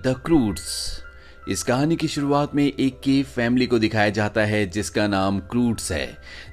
The क्रूड्स। इस कहानी की शुरुआत में एक केव फैमिली को दिखाया जाता है जिसका नाम क्रूड्स है।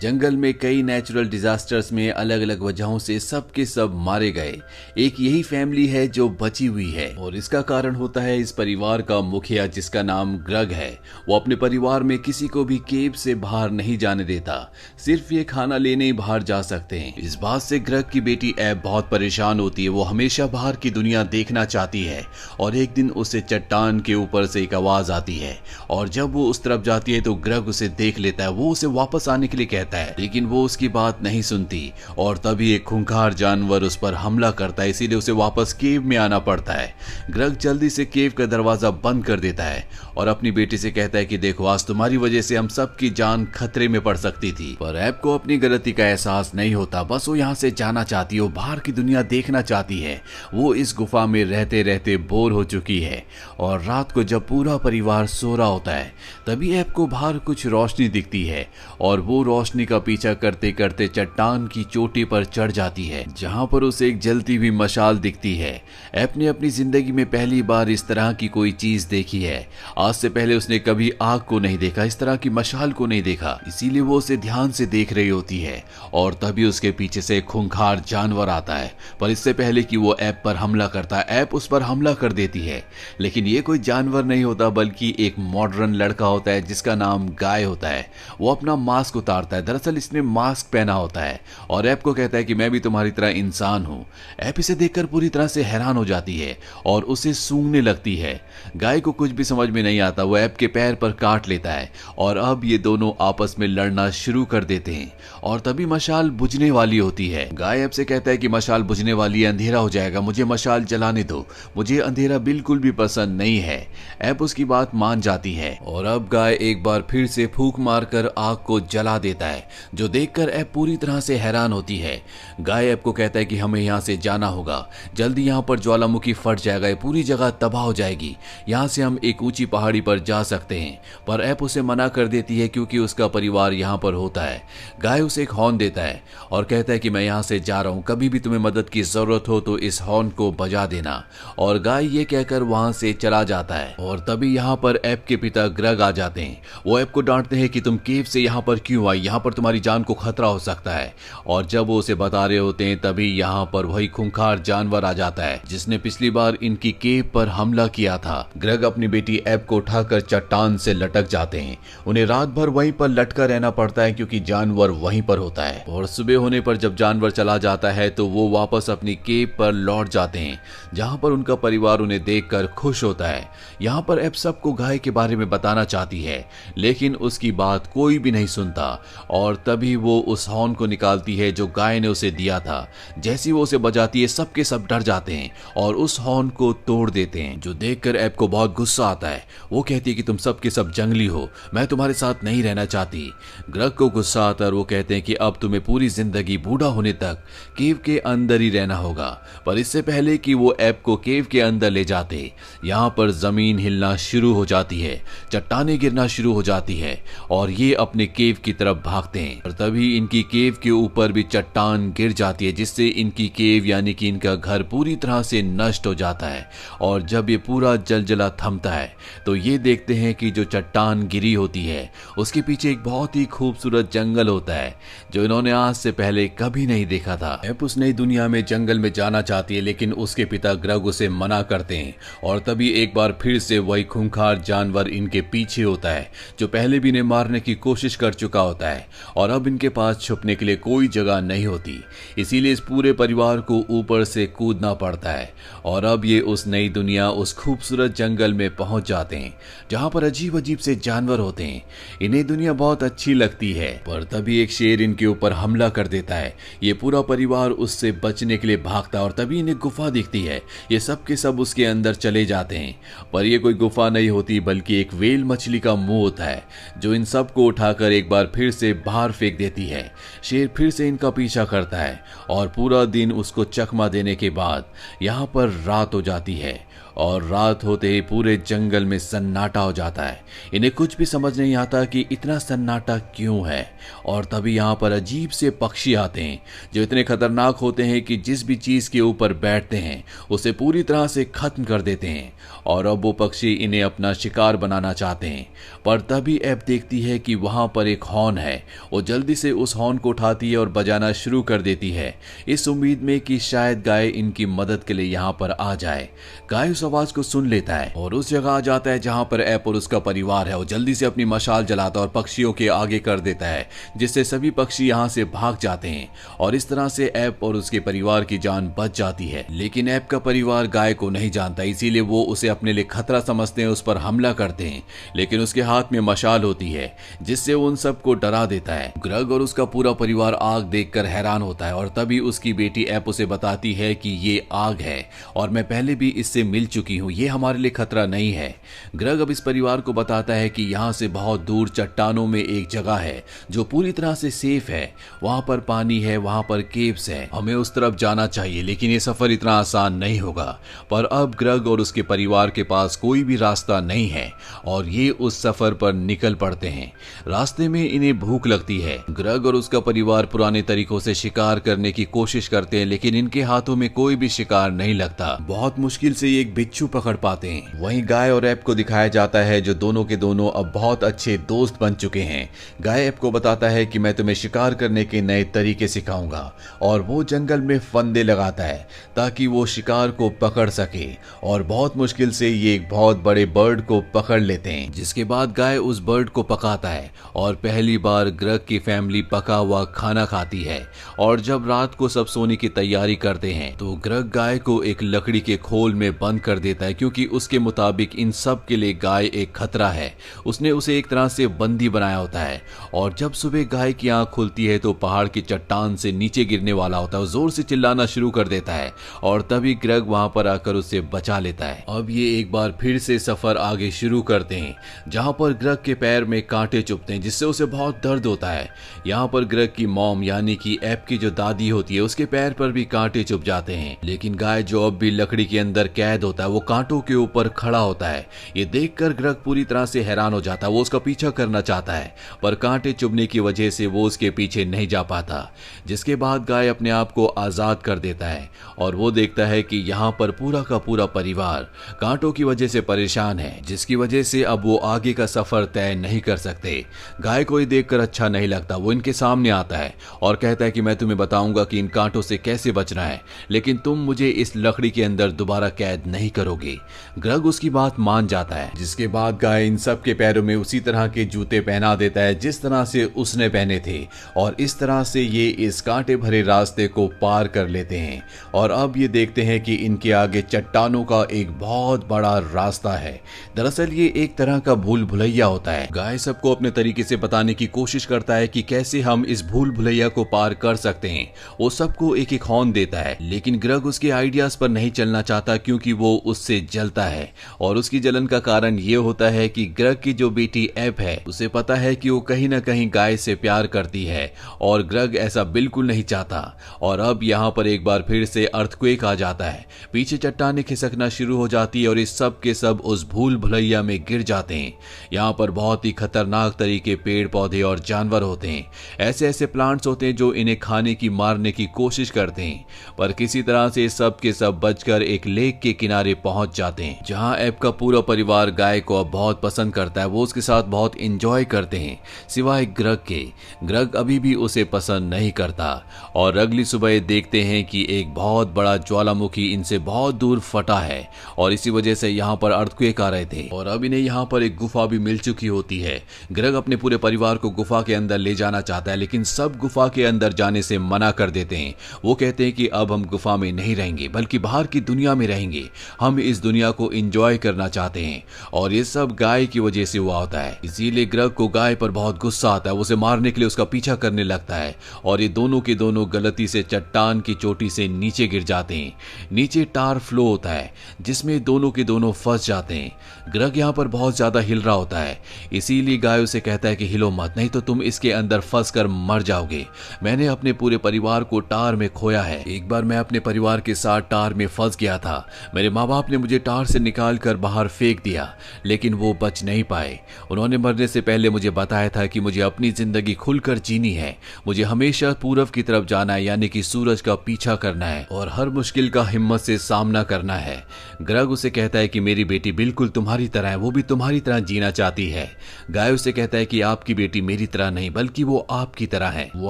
जंगल में कई नेचुरल डिजास्टर्स में अलग अलग वजहों से सब के सब मारे गए। एक यही फैमिली है जो बची हुई है और इसका कारण होता है इस परिवार का मुखिया जिसका नाम ग्रग है। वो अपने परिवार में किसी को भी केव से बाहर नहीं जाने देता, सिर्फ ये खाना लेने ही बाहर जा सकते हैं। इस बात से ग्रग की बेटी ऐब बहुत परेशान होती है। वो हमेशा बाहर की दुनिया देखना चाहती है और एक दिन उसे चट्टान के ऊपर से एक आवाज आती है और जब वो उस तरफ जाती है तो ग्रग उसे देख लेता है। वो उसे वापस आने के लिए कहता है लेकिन वो उसकी बात नहीं सुनती और तभी एक खूंखार जानवर उस पर हमला करता है, इसीलिए उसे वापस केव में आना पड़ता है। ग्रग जल्दी से केव का दरवाजा बंद कर देता है और अपनी बेटी से कहता है कि देखो, आज तुम्हारी वजह से हम सबकी जान खतरे में पड़ सकती थी। पर ऐब को अपनी गलती का एहसास नहीं होता, बस वो यहाँ से जाना चाहती है, वो बाहर की दुनिया देखना चाहती है। वो इस गुफा में रहते रहते बोर हो चुकी है और रात को जब पूरा परिवार सो रहा होता है तभी ऐब को बाहर कुछ रोशनी दिखती है और वो रोशनी का पीछा करते करते चट्टान की चोटी पर चढ़ जाती है जहां पर उसे एक जलती हुई मशाल दिखती है। ऐब ने अपनी जिंदगी में पहली बार इस तरह की कोई चीज देखी है। आज से पहले उसने कभी आग को नहीं देखा, इस तरह की मशाल को नहीं देखा, इसीलिए वो उसे ध्यान से देख रही होती है और तभी उसके पीछे से खूंखार जानवर आता है। पर इससे पहले कि वो ऐब पर हमला करता है, ऐब उस पर हमला कर देती है। लेकिन ये कोई जानवर नहीं होता बल्कि एक मॉडर्न लड़का होता है जिसका नाम गाय होता है। वो अपना मास्क उतारता है, दरअसल इसने मास्क पहना होता है और ऐब को कहता है कि मैं भी तुम्हारी तरह इंसान हूँ। ऐब इसे देखकर पूरी तरह से हैरान हो जाती है और उसे सूंघने लगती है। गाय को कुछ भी समझ में नहीं आता, वो ऐब के पैर पर काट लेता है और अब ये दोनों आपस में लड़ना शुरू कर देते हैं और तभी मशाल बुझने वाली होती है। गाय ऐब से कहता है कि मशाल बुझने वाली है, अंधेरा हो जाएगा, मुझे मशाल जलाने दो, मुझे अंधेरा बिल्कुल भी पसंद नहीं है। ऐब उसकी बात मान जाती है और अब गाय एक बार फिर से फूंक मारकर आग को जला देता है, जो देखकर ऐब पूरी तरह से हैरान होती है। गाय ऐब को कहता है कि हमें यहाँ से जाना होगा, जल्दी यहाँ पर ज्वालामुखी फट जाएगा, पूरी जगह तबाह हो जाएगी, यहाँ से हम एक ऊंची पहाड़ी पर जा सकते हैं। पर ऐब उसे मना कर देती है क्योंकि उसका परिवार यहाँ पर होता है। गाय उसे एक हॉर्न देता है और कहता है कि मैं यहाँ से जा रहा हूँ, कभी भी तुम्हें मदद की जरूरत हो तो इस हॉर्न को बजा देना। और गाय ये कहकर वहां से चला जाता है और तभी यहाँ पर ऐब के पिता ग्रग आ जाते हैं। वो ऐब को डांटते हैं कि तुम केव से यहाँ पर क्यों आई, यहाँ पर तुम्हारी जान को खतरा हो सकता है। और जब वो उसे बता रहे होते हैं तभी यहाँ पर वही खूंखार जानवर आ जाता है जिसने पिछली बार इनकी केव पर हमला किया था। ग्रग अपनी बेटी ऐब को उठाकर चट्टान से लटक जाते हैं। उन्हें रात भर वहीं पर लटका रहना पड़ता है क्योंकि जानवर वहीं पर होता है और सुबह होने पर जब जानवर चला जाता है तो वो वापस अपनी केव पर लौट जाते हैं जहां पर उनका परिवार उन्हें देखकर खुश होता है। यहाँ पर ऐब सबको गाय के बारे में बताना चाहती है लेकिन उसकी बात कोई भी नहीं सुनता और तभी वो उस हॉर्न को निकालती है जो गाय ने उसे दिया था। जैसी वो उसे बजाती है सबके सब डर जाते हैं और उस हॉर्न को तोड़ देते हैं, जो देखकर ऐब को बहुत गुस्सा आता है। वो कहती है कि तुम सबके सब जंगली हो, मैं तुम्हारे साथ नहीं रहना चाहती। ग्रग को गुस्सा आता है और वो कहते हैं कि अब तुम्हें पूरी जिंदगी बूढ़ा होने तक केव के अंदर ही रहना होगा। पर इससे पहले कि वो ऐब को केव के अंदर ले जाते, यहाँ पर जमीन हिलना शुरू हो जाती है, चट्टानें गिरना शुरू हो जाती है और ये अपने केव की तरफ भागते हैं। और तभी इनकी केव के ऊपर भी चट्टान गिर जाती है जिससे इनकी केव यानी कि इनका घर पूरी तरह से नष्ट हो जाता है। और जब ये पूरा जलजला थमता है तो ये देखते हैं कि जो चट्टान गिरी होती है उसके पीछे एक बहुत ही खूबसूरत जंगल होता है जो इन्होंने आज से पहले कभी नहीं देखा था। ऐब उस नई दुनिया में जंगल में जाना चाहती है लेकिन उसके पिता ग्रग उसे मना करते हैं और तभी एक बार फिर से वही खूंखार जानवर इनके पीछे होता है जो पहले भी इन्हें मारने की कोशिश कर चुका होता है और अब इनके पास छुपने के लिए कोई जगह नहीं होती, इसीलिए इस पूरे परिवार को ऊपर से कूदना पड़ता है और अब ये उस नई दुनिया, उस खूबसूरत जंगल में पहुंच जाते हैं जहां पर अजीब अजीब से जानवर होते हैं। इन्हें दुनिया बहुत अच्छी लगती है पर तभी एक शेर इनके ऊपर हमला कर देता है। ये पूरा परिवार उससे बचने के लिए भागता है और तभी इन्हें गुफा दिखती है। ये सब के सब उसके अंदर चले जाते हैं पर यह कोई गुफा नहीं होती बल्कि एक व्हेल मछली का मुंह होता है जो इन सब को उठाकर एक बार फिर से बाहर फेंक देती है। शेर फिर से इनका पीछा करता है और पूरा दिन उसको चकमा देने के बाद यहाँ पर रात हो जाती है और रात होते ही पूरे जंगल में सन्नाटा हो जाता है। इन्हें कुछ भी समझ नहीं आता कि इतना सन्नाटा क्यों है। और तभी यहाँ पर अजीब से पक्षी आते हैं जो इतने खतरनाक होते हैं कि जिस भी चीज के ऊपर बैठते हैं उसे पूरी तरह से खत्म कर देते हैं। और अब वो पक्षी इन्हें अपना शिकार बनाना चाहते हैं। पर तभी एब देखती है कि वहां पर एक हॉर्न है। वो जल्दी से उस हॉर्न को उठाती है और बजाना शुरू कर देती है, इस उम्मीद में कि शायद गाय इनकी मदद के लिए यहाँ पर आ जाए। गाय उस आवाज को सुन लेता है और उस जगह आ जाता है जहाँ पर एब और उसका परिवार है। वो जल्दी से अपनी मशाल जलाता है और पक्षियों के आगे कर देता है, जिससे सभी पक्षी यहाँ से भाग जाते हैं। और इस तरह से एब और उसके परिवार की जान बच जाती है। लेकिन एब का परिवार गाय को नहीं जानता, इसीलिए वो उसे अपने लिए खतरा समझते हैं, उस पर हमला करते हैं। लेकिन उसके हाथ में मशाल होती है जिससे वो उन सबको डरा देता है। ग्रग और उसका पूरा परिवार आग देखकर हैरान होता है और तभी उसकी बेटी एब उसे बताती है कि ये आग है और मैं पहले भी इससे मिल चुकी हूँ, ये हमारे लिए खतरा नहीं है। ग्रग अब इस परिवार को बताता है कि यहाँ से बहुत दूर चट्टानों में एक जगह है जो पूरी तरह से सेफ है। वहां पर पानी है, वहां पर केव्स है, हमें उस तरफ जाना चाहिए। लेकिन ये सफर इतना आसान नहीं होगा। पर अब ग्रग और उसके परिवार के पास कोई भी रास्ता नहीं है और ये उस सफर पर निकल पड़ते हैं। रास्ते में इन्हें भूख लगती है। ग्रग और उसका परिवार पुराने तरीकों से शिकार करने की कोशिश करते हैं, लेकिन इनके हाथों में कोई भी शिकार नहीं लगता। बहुत मुश्किल से ये एक बिच्छू पकड़ पाते हैं। वहीं गाय और एब को दिखाया जाता है जो दोनों के दोनों अब बहुत अच्छे दोस्त बन चुके हैं। गाय एब को बताता है कि मैं तुम्हें शिकार करने के नए तरीके सिखाऊंगा और वो जंगल में फंदे लगाता है ताकि वो शिकार को पकड़ सके। और बहुत मुश्किल से ये एक बहुत बड़े बर्ड को पकड़ लेते हैं, जिसके बाद गाय उस बर्ड को पकाता है और पहली बार ग्रग की फैमिली पका हुआ खाना खाती है। और जब रात को सब सोने की तैयारी करते हैं तो ग्रग गाय को एक लकड़ी के खोल में बंद कर देता है, क्योंकि उसके मुताबिक इन सब के लिए गाय एक खतरा है। उसने उसे एक तरह से बंदी बनाया होता है। और जब सुबह गाय की आंख खुलती है तो पहाड़ की चट्टान से नीचे गिरने वाला होता है। जोर से चिल्लाना शुरू कर देता है और तभी ग्रग वहां पर आकर उसे बचा लेता है। अब ये एक बार फिर से सफर आगे शुरू करते हैं, जहां पर ग्रग के पैर में कांटे चुभते हैं, जिससे उसे बहुत दर्द होता है। यहाँ पर ग्रग की मॉम यानी कि एब की जो दादी होती है उसके पैर पर भी कांटे चुभ जाते हैं। लेकिन गाय जो अब भी लकड़ी के अंदर कैद होता है वो कांटों के ऊपर खड़ा होता है। ये देखकर ग्रग पूरी तरह से हैरान हो जाता है। वो उसका पीछा करना चाहता है पर कांटे चुभने की वजह से वो उसके पीछे नहीं जा पाता। जिसके बाद गाय अपने आप को आजाद कर देता है और वो देखता है कि यहाँ पर पूरा का पूरा परिवार कांटों की वजह से परेशान है, जिसकी वजह से अब वो आगे का सफर तय नहीं कर सकते। गाय को ये देखकर अच्छा नहीं लगता। वो इनके सामने आता है और कहता है कि मैं तुम्हें बताऊंगा कि इन कांटों से कैसे बचना है, लेकिन तुम मुझे इस लकड़ी के अंदर दोबारा कैद नहीं करोगे। ग्रग उसकी बात मान जाता है, जिसके बाद गाय इन सब के पैरों में उसी तरह के जूते पहना देता है जिस तरह से उसने पहने थे। और इस तरह से ये इस कांटे भरे रास्ते को पार कर लेते हैं। और अब ये देखते हैं कि इनके आगे चट्टानों का एक बहुत बड़ा रास्ता है। दरअसल ये एक तरह का भूल भुलैया होता है। गाय सबको अपने तरीके से बताने की कोशिश करता है कि कैसे हम इस भूल भुलैया को पार कर सकते हैं। वो सबको एक एक हॉर्न देता है, लेकिन ग्रग उसके आइडियाज पर नहीं चलना चाहता, क्योंकि वो उससे जलता है। और उसकी जलन का कारण ये होता है कि ग्रग की जो बेटी एब है उसे पता है कि वो कहीं ना कहीं गाय से प्यार करती है और ग्रग ऐसा बिल्कुल नहीं चाहता। और अब यहाँ पर एक बार फिर से अर्थक्वेक आ जाता है। पीछे चट्टानें खिसकना शुरू हो जाती है और इस सब के सब उस भूल भुलैया में गिर जाते हैं। यहाँ पर बहुत ही खतरनाक तरीके पेड़ पौधे और जानवर होते हैं। ऐसे ऐसे प्लांट्स होते हैं जो इन्हें खाने की मारने की कोशिश करते हैं, पर किसी तरह से सब के सब बचकर एक लेक के किनारे पहुंच जाते हैं, जहां एब का पूरा परिवार गाय को अब बहुत पसंद करता है। वो उसके साथ बहुत इंजॉय करते हैं, सिवाय ग्रग के। ग्रग अभी भी उसे पसंद नहीं करता। और अगली सुबह देखते हैं कि एक बहुत बड़ा ज्वालामुखी इनसे बहुत दूर फटा है और इसी वजह से यहाँ पर अर्थक्वेक आ रहे थे। और अब इन्हें यहाँ पर एक गुफा भी मिल चुकी होती है। ग्रग अपने पूरे परिवार को गुफा के अंदर ले जाना चाहता है, लेकिन सब गुफा के अंदर जाने से मना कर देते हैं। वो कहते हैं कि अब हम गुफा में नहीं रहेंगे बल्कि बाहर की दुनिया में रहेंगे। हम इस दुनिया को एंजॉय करना चाहते हैं और ये सब गाय की वजह से हुआ होता है। इसीलिए ग्रग को गाय पर बहुत गुस्सा आता है। उसे मारने के लिए उसका पीछा करने लगता है और ये दोनों के दोनों गलती से चट्टान की चोटी से नीचे गिर जाते हैं। नीचे टार फ्लो होता है जिसमें दोनों के दोनों फंस जाते हैं। ग्रग यहाँ पर बहुत ज्यादा हिल रहा होता है, इसीलिए गाय उसे कहता है कि हिलो मत, नहीं तो तुम इसके अंदर फंस कर मर जाओगे। मैंने अपने पूरे परिवार को टार में खोया है। एक बार मैं अपने परिवार के साथ टार में फंस गया था। मेरे माँ बाप ने मुझे टार से निकाल कर बाहर फेंक दिया, लेकिन वो बच नहीं पाए। उन्होंने मरने से पहले मुझे बताया था कि मुझे अपनी जिंदगी खुलकर जीनी है, मुझे हमेशा पूरब की तरफ जाना है, यानी कि सूरज का पीछा करना है और हर मुश्किल का हिम्मत से सामना करना है। ग्रग उसे कहता है कि मेरी बेटी बिल्कुल तुम्हारी तरह है, वो भी तुम्हारी तरह जीना चाहती है। गाय उसे कहता है कि आपकी बेटी मेरी तरह नहीं, बल्कि वो आपकी तरह है, वो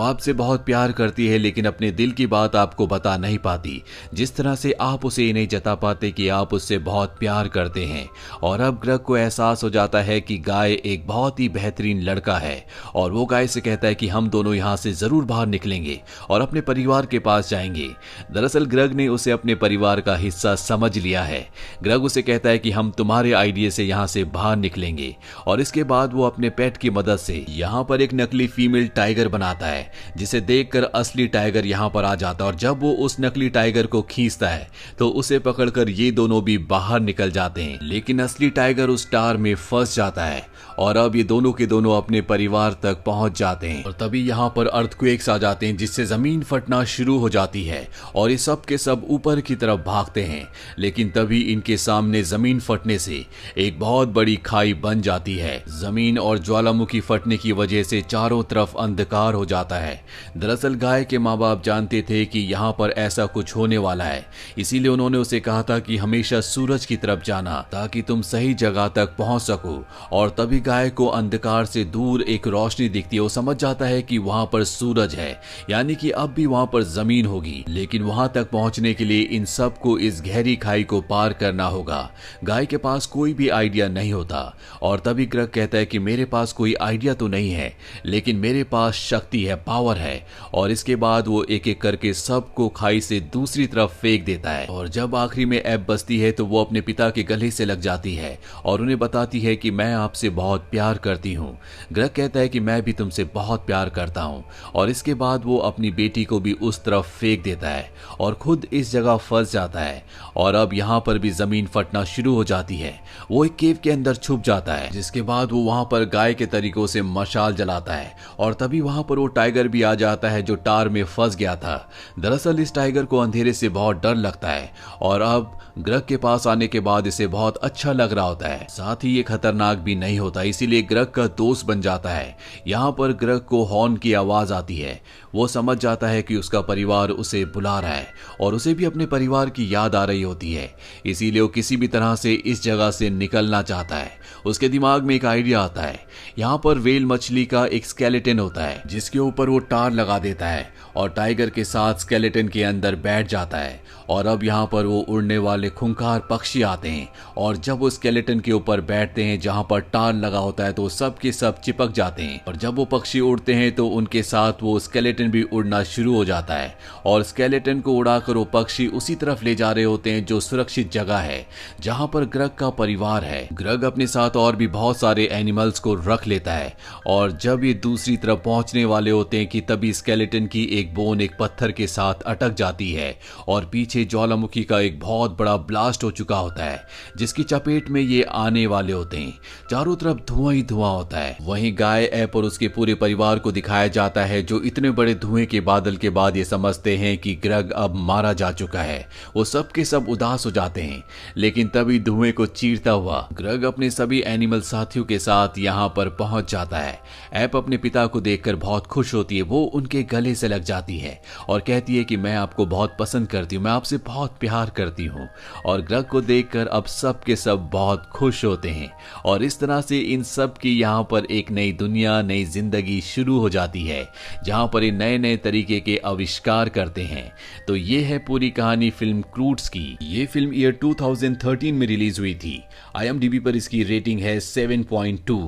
आपसे बहुत प्यार करती है, लेकिन अपने दिल की बात आपको बता नहीं पाती, जिस तरह से आप उसे ये नहीं जता पाते कि आप उससे बहुत प्यार करते हैं। और अब ग्रग को एहसास हो जाता है कि गाय एक बहुत ही बेहतरीन लड़का है, और वो गाय से कहता है कि हम दोनों यहाँ से जरूर बाहर निकलेंगे और अपने परिवार के पास जाएंगे। दरअसल ग्रग ने उसे अपने परिवार का हिस्सा समझ लिया है। ग्रग उसे कहता है कि हम तुम्हारे आइडिया से यहाँ से बाहर निकलेंगे, और इसके बाद वो अपने पेट की मदद से यहाँ पर एक नकली फीमेल टाइगर बनाता है, जिसे देखकर असली टाइगर यहाँ पर आ जाता है। और जब वो उस नकली टाइगर को खींचता है तो उसे पकड़कर ये दोनों भी बाहर निकल जाते हैं, लेकिन असली टाइगर उस टार में फंस जाता है और अब ये दोनों के दोनों अपने परिवार तक पहुंच जाते हैं। और तभी यहाँ पर अर्थक्वेक्स आ जाते हैं, जिससे जमीन फटना शुरू हो जाती है और ये सब के सब ऊपर की तरफ भागते हैं। लेकिन तभी इनके सामने जमीन फटने से एक बहुत बड़ी खाई बन जाती है। जमीन और ज्वालामुखी फटने की वजह से चारों तरफ अंधकार हो जाता है। दरअसल गाय के माँ बाप जानते थे कि यहाँ पर ऐसा कुछ होने वाला है, इसीलिए उन्होंने उसे कहा था कि हमेशा सूरज की तरफ जाना, ताकि तुम सही जगह तक पहुंच सको। और तभी गाय को अंधकार से दूर एक रोशनी दिखती है। वो समझ जाता है कि वहां पर सूरज है, यानी कि अब भी वहां पर जमीन होगी, लेकिन वहां तक पहुंचने के लिए इन सबको इस गहरी खाई को पार करना होगा। गाय के पास कोई भी आइडिया नहीं होता, और तभी ग्रग कहता है कि मेरे पास कोई आइडिया तो नहीं है, लेकिन मेरे पास शक्ति है, पावर है। और इसके बाद वो एक एक करके सबको खाई से दूसरी तरफ फेंक देता है। और जब आखिरी में ऐब बचती है तो वो अपने पिता के गले से लग जाती है और उन्हें बताती है कि मैं आपसे बहुत प्यार करती हूँ। ग्रग कहता है कि मैं भी तुमसे बहुत प्यार करता हूँ, और इसके बाद वो अपनी बेटी को भी उस तरफ फेंक देता है और खुद इस जगह फंस जाता है। और अब यहाँ पर भी जमीन फटना शुरू हो जाती है। वो एक केव के अंदर छुप जाता है, जिसके बाद वो वहां पर गाय के तरीकों से मशाल जलाता है, और तभी वहां पर वो टाइगर भी आ जाता है जो टार में फंस गया था। दरअसल इस टाइगर को अंधेरे से बहुत डर लगता है, और अब ग्रग के पास आने के बाद इसे बहुत अच्छा लग रहा होता है, साथ ही ये खतरनाक भी नहीं होता, इसीलिए ग्रग का दोस्त बन जाता है। यहाँ पर ग्रग को हॉर्न की आवाज आती है। वो समझ जाता है कि उसका परिवार उसे बुला रहा है, और उसे भी अपने परिवार की याद आ रही होती है, इसीलिए वो किसी भी तरह से इस जगह से निकलना चाहता है। उसके दिमाग में एक आइडिया आता है। यहाँ पर वेल मछली का एक स्केलेटन होता है, जिसके ऊपर वो टार लगा देता है और टाइगर के साथ स्केलेटन के अंदर बैठ जाता है। और अब यहाँ पर वो उड़ने वाले खूंखार पक्षी आते हैं, और जब वो स्केलेटन के ऊपर बैठते हैं जहाँ पर टार लगा होता है तो सब के सब चिपक जाते हैं। और जब वो पक्षी उड़ते हैं तो उनके साथ वो स्केलेटन भी उड़ना शुरू हो जाता है, और स्केलेटन को उड़ाकर वो पक्षी उसी तरफ ले जा रहे होते हैं जो सुरक्षित जगह है, जहाँ पर ग्रग का परिवार है। ग्रग अपने साथ और भी बहुत सारे एनिमल्स को रख लेता है, और जब ये दूसरी तरफ पहुंचने वाले होते हैं कि तभी स्केलेटन की एक बोन एक पत्थर के साथ अटक जाती है, और पीछे ज्वालामुखी का एक बहुत बड़ा ब्लास्ट हो चुका होता है, जिसकी चपेट में ये आने वाले होते हैं। चारों तरफ धुआं ही धुआं होता है। वहीं गाय ऐप और उसके पूरे परिवार को दिखाया जाता है, जो इतने बड़े धुएं के बादल के बाद ये समझते हैं कि ग्रग अब मारा जा चुका है। वो सब के सब उदास हो जाते हैं, लेकिन तभी धुएं को चीरता हुआ ग्रग अपने सभी एनिमल साथियों के साथ यहाँ पर पहुंच जाता है। ऐप अपने पिता को देखकर बहुत खुश होती है। वो उनके गले से लग जाती है और कहती है कि मैं आपको बहुत पसंद करती हूँ, मैं आपसे बहुत प्यार करती हूँ। और ग्रग को देखकर अब सब के सब बहुत खुश होते हैं, और इस तरह से इन सब की यहाँ पर एक नई दुनिया, नई जिंदगी शुरू हो जाती है, जहाँ पर ये नए नए तरीके के आविष्कार करते हैं। तो ये है पूरी कहानी फिल्म क्रूट्स की। ये फिल्म ईयर 2013 में रिलीज हुई थी। IMDb पर इसकी रेटिंग है 7.2।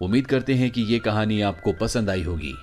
उम्मीद करते हैं कि ये कहानी आपको पसंद आई होगी।